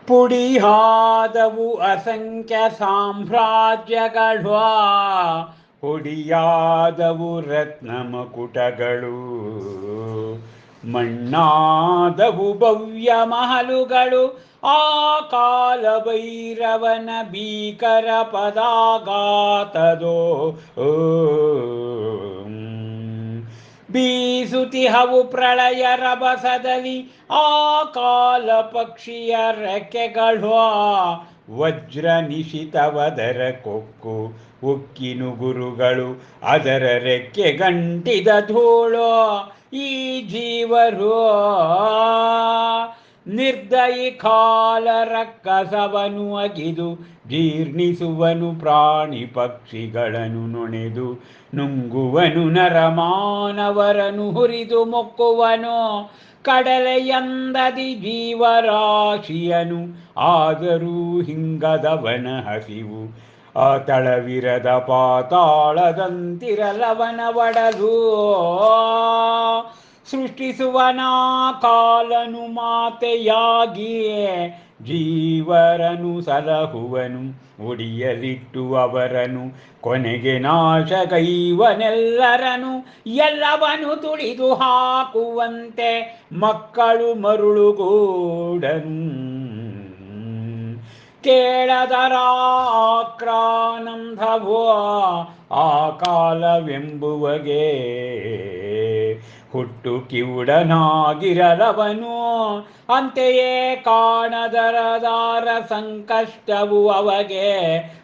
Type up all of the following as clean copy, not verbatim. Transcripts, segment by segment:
ಪುಡಿಯಾದವು ಅಸಂಖ್ಯ ಸಾಮ್ರಾಜ್ಯಗಳು, ಹುಡಿಯಾದವು ರತ್ನ ಮಕುಟಗಳು, ಮಣ್ಣಾದವು ಭವ್ಯ ಮಹಲುಗಳು, ಆ ಕಾಲ ಭೈರವನ ಭೀಕರ ಪದಾಘಾತದೋ ಬೀಸುತಿಹವು ಪ್ರಳಯ ರಭಸದಲ್ಲಿ, ಆ ಕಾಲ ಪಕ್ಷಿಯ ರೆಕ್ಕೆಗಳು, ವಜ್ರ ನಿಶಿತವದರ ಕೊಕ್ಕು ಉಕ್ಕಿನುಗುರುಗಳು, ಅದರ ರೆಕ್ಕೆ ಗಂಟಿದ ಧೂಳು ಈ ಜೀವರು. ನಿರ್ದಯಿ ಕಾಲ ರಕ್ಕಸವನು ಅಗಿದು ಜೀರ್ಣಿಸುವನು ಪ್ರಾಣಿ ಪಕ್ಷಿಗಳನ್ನು ನೊಣೆದು, ನುಂಗುವನು ನರಮಾನವರನು ಹುರಿದು ಮೊಕ್ಕುವನು ಕಡಲೆಯಂದದಿ ಜೀವರಾಶಿಯನು. ಆದರೂ ಹಿಂಗದವನ ಹಸಿವು ಆ ತಳವಿರದ ಪಾತಾಳದಂತಿರಲವನ ಒಡಲು. ಸೃಷ್ಟಿಸುವನ ಕಾಲನು ಮಾತೆಯಾಗಿಯೇ ಜೀವರನು ಸಲಹುವನು, ಒಡಿಯಲಿಟ್ಟು ಅವರನು ಕೊನೆಗೆ ನಾಶಗೈವನೆಲ್ಲರನು. ಎಲ್ಲವನು ತುಳಿದು ಹಾಕುವಂತೆ ಮಕ್ಕಳು ಮರುಳುಗೂಡನು, ಕೇಳದರಾಕ್ರಾನಂದವೋ ಆ ಕಾಲವೆಂಬುವಗೆ. ಹುಟ್ಟು ಕಿವುಡನಾಗಿರಲವನು, ಅಂತೆಯೇ ಕಾಣದರದಾರ ಸಂಕಷ್ಟವು ಅವಗೆ,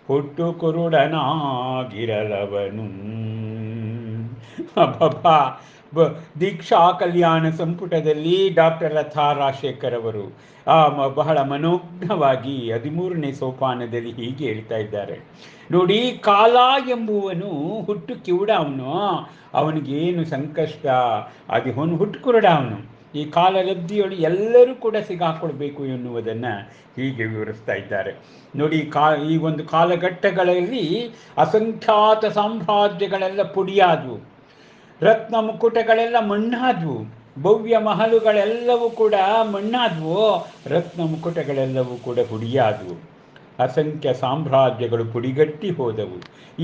ಹುಟ್ಟು ಕುರುಡನಾಗಿರಲವನು. ಅಬ್ಬಬ್ಬಾ! ದೀಕ್ಷಾ ಕಲ್ಯಾಣ ಸಂಪುಟದಲ್ಲಿ ಡಾಕ್ಟರ್ ಲತಾ ರಾಜಶೇಖರ್ ಅವರು ಬಹಳ ಮನೋಜ್ಞವಾಗಿ 13ನೇ ಸೋಪಾನದಲ್ಲಿ ಹೀಗೆ ಹೇಳ್ತಾ ಇದ್ದಾರೆ ನೋಡಿ. ಕಾಲ ಎಂಬುವನು ಹುಟ್ಟು ಕಿವುಡ, ಅವನಿಗೇನು ಸಂಕಷ್ಟ, ಅವನು ಹುಟ್ಟು ಕುರುಡ. ಅವನು ಈ ಕಾಲಲಬ್ಧಿಯೊಳಗೆ ಎಲ್ಲರೂ ಕೂಡ ಸಿಗಾಕೊಳ್ಬೇಕು ಎನ್ನುವುದನ್ನು ಹೀಗೆ ವಿವರಿಸ್ತಾ ಇದ್ದಾರೆ ನೋಡಿ. ಈ ಒಂದು ಕಾಲಘಟ್ಟಗಳಲ್ಲಿ ಅಸಂಖ್ಯಾತ ಸಾಮ್ರಾಜ್ಯಗಳೆಲ್ಲ ಪುಡಿಯಾದವು, ರತ್ನ ಮುಕುಟಗಳೆಲ್ಲ ಮಣ್ಣಾದವು, ಭವ್ಯ ಮಹಲುಗಳೆಲ್ಲವೂ ಕೂಡ ಮಣ್ಣಾದವು, ರತ್ನ ಮುಕುಟಗಳೆಲ್ಲವೂ ಕೂಡ ಪುಡಿಯಾದವು. ಅಸಂಖ್ಯ ಸಾಮ್ರಾಜ್ಯಗಳು ಪುಡಿಗಟ್ಟಿ ಹೋದವು.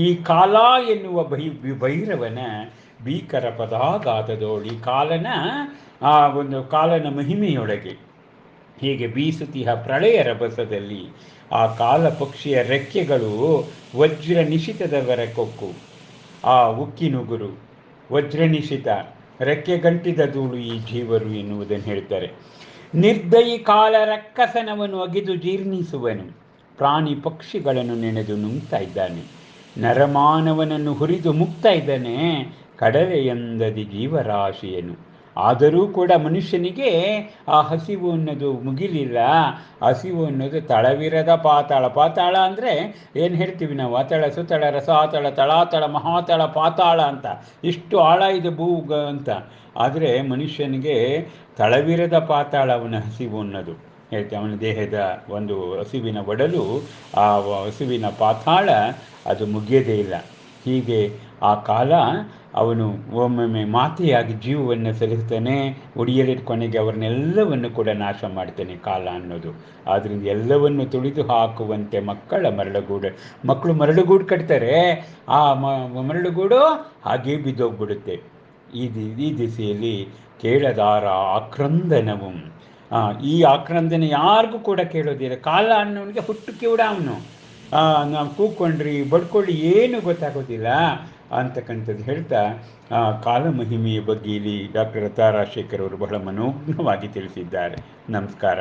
ಈ ಕಾಲ ಎನ್ನುವ ಭೈರವನ ಭೀಕರ ಪದಾಘಾತದೋಳಿ ಕಾಲನ ಒಂದು ಕಾಲನ ಮಹಿಮೆಯೊಳಗೆ ಹೀಗೆ ಬೀಸುತಿಹ ಪ್ರಳಯ ರಭಸದಲ್ಲಿ ಆ ಕಾಲ ಪಕ್ಷಿಯ ರೆಕ್ಕೆಗಳು ವಜ್ರ ನಿಶಿತದವರ ಕೊಕ್ಕು, ಆ ಉಕ್ಕಿನುಗುರು ವಜ್ರನಿಶಿತ ರೆಕ್ಕೆ ಗಂಟಿದ ಧೂಳು ಈ ಜೀವರು ಎನ್ನುವುದನ್ನು ಹೇಳ್ತಾರೆ. ನಿರ್ದಯಿ ಕಾಲ ರಕ್ಕಸನವನ್ನು ಅಗಿದು ಜೀರ್ಣಿಸುವನು, ಪ್ರಾಣಿ ಪಕ್ಷಿಗಳನ್ನು ನೆನೆದು ನುಂಗ್ತಾ ಇದ್ದಾನೆ, ನರಮಾನವನನ್ನು ಹುರಿದು ಮುಕ್ತಾ ಇದ್ದಾನೆ ಕಡಲೆಯಂದದಿ ಜೀವರಾಶಿಯನು. ಆದರೂ ಕೂಡ ಮನುಷ್ಯನಿಗೆ ಆ ಹಸಿವು ಅನ್ನೋದು ಮುಗಿಲಿಲ್ಲ. ಹಸಿವು ಅನ್ನೋದು ತಳವಿರದ ಪಾತಾಳ. ಪಾತಾಳ ಅಂದರೆ ಏನು ಹೇಳ್ತೀವಿ ನಾವು, ಅತಳ ಸುತಳ ರಸಾತಳ ತಳಾತಳ ಮಹಾತಳ ಪಾತಾಳ ಅಂತ, ಇಷ್ಟು ಆಳ ಇದೆ ಅಂತ. ಆದರೆ ಮನುಷ್ಯನಿಗೆ ತಳವಿರದ ಪಾತಾಳ ಅವನ ಹಸಿವು ಅನ್ನೋದು ಹೇಳ್ತೀವಿ. ಅವನ ದೇಹದ ಒಂದು ಹಸಿವಿನ ಒಡಲು, ಆ ಹಸಿವಿನ ಪಾತಾಳ ಅದು ಮುಗಿಯದೇ ಇಲ್ಲ. ಹೀಗೆ ಆ ಕಾಲ ಅವನು ಒಮ್ಮೊಮ್ಮೆ ಮಾತೆಯಾಗಿ ಜೀವವನ್ನು ಸಲ್ಲಿಸ್ತಾನೆ, ಒಡಿಯಲಿಟ್ಟು ಕೊನೆಗೆ ಅವರನ್ನೆಲ್ಲವನ್ನು ಕೂಡ ನಾಶ ಮಾಡ್ತಾನೆ ಕಾಲ ಅನ್ನೋದು. ಆದ್ದರಿಂದ ಎಲ್ಲವನ್ನು ತುಳಿದು ಹಾಕುವಂತೆ ಮಕ್ಕಳು ಮರಳುಗೂಡು ಕಟ್ತಾರೆ, ಆ ಮರಳುಗೂಡು ಹಾಗೇ ಬಿದ್ದೋಗ್ಬಿಡುತ್ತೆ. ಈ ದಿಸೆಯಲ್ಲಿ ಕೇಳದಾರ ಆಕ್ರಂದನವು, ಈ ಆಕ್ರಂದನೆ ಯಾರಿಗೂ ಕೂಡ ಕೇಳೋದಿಲ್ಲ. ಕಾಲ ಅನ್ನೋನಿಗೆ ಹುಟ್ಟು ಕಿವುಡ, ಅವನು ನಾವು ಕೂತ್ಕೊಂಡ್ರಿ ಬಡ್ಕೊಳ್ಳಿ ಏನು ಗೊತ್ತಾಗೋದಿಲ್ಲ ಅಂತಕ್ಕಂಥದ್ದು ಹೇಳ್ತಾ ಕಾಲ ಮಹಿಮೆಯ ಬಗ್ಗೆ ಇಲ್ಲಿ ಡಾಕ್ಟರ್ ಲತಾ ರಾಜಶೇಖರ್ ಅವರು ಬಹಳ ಮನೋಜ್ಞವಾಗಿ ತಿಳಿಸಿದ್ದಾರೆ. ನಮಸ್ಕಾರ.